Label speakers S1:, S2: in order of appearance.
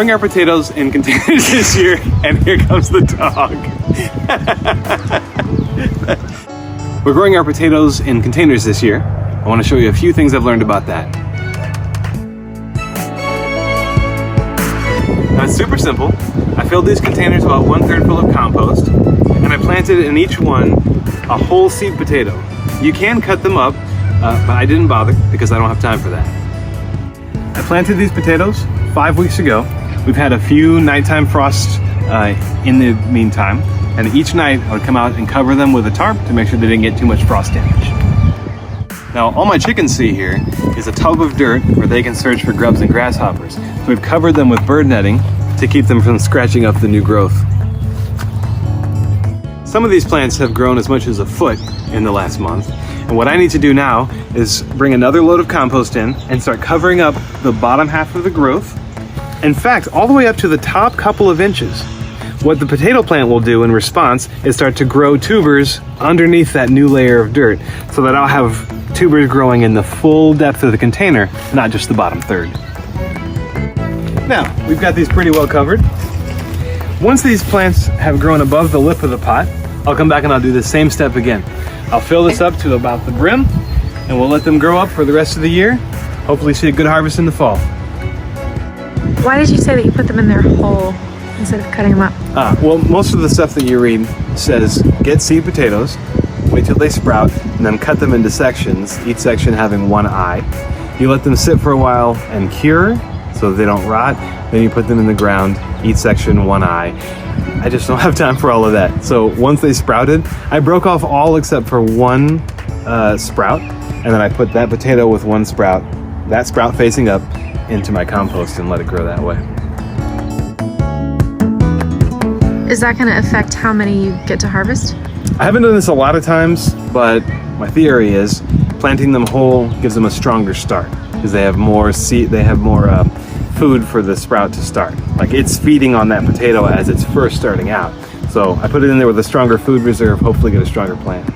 S1: growing our potatoes in containers this year, and here comes the dog. We're growing our potatoes in containers this year. I want to show you a few things I've learned about that. Now it's super simple. I filled these containers about 1/3 full of compost, and I planted in each one a whole seed potato. You can cut them up, but I didn't bother because I don't have time for that. I planted these potatoes 5 weeks ago. We've had a few nighttime frosts in the meantime, and each night I would come out and cover them with a tarp to make sure they didn't get too much frost damage. Now all my chickens see here is a tub of dirt where they can search for grubs and grasshoppers. So we've covered them with bird netting to keep them from scratching up the new growth. Some of these plants have grown as much as a foot in the last month. And what I need to do now is bring another load of compost in and start covering up the bottom half of the growth. In fact, all the way up to the top couple of inches. What the potato plant will do in response is start to grow tubers underneath that new layer of dirt so that I'll have tubers growing in the full depth of the container, not just the bottom third. Now, we've got these pretty well covered. Once these plants have grown above the lip of the pot, I'll come back and I'll do the same step again. I'll fill this up to about the brim, and we'll let them grow up for the rest of the year. Hopefully see a good harvest in the fall.
S2: Why did you say that you put them in their whole instead of cutting them up?
S1: Well, most of the stuff that you read says get seed potatoes, wait till they sprout, and then cut them into sections, each section having one eye. You let them sit for a while and cure so they don't rot. Then you put them in the ground, each section one eye. I just don't have time for all of that. So once they sprouted, I broke off all except for one sprout, and then I put that potato with one sprout, that sprout facing up, into my compost and let it grow that way.
S2: Is that going to affect how many you get to harvest?
S1: I haven't done this a lot of times, but my theory is planting them whole gives them a stronger start because they have more seed, they have more food for the sprout to start. Like it's feeding on that potato as it's first starting out. So I put it in there with a stronger food reserve, hopefully get a stronger plant.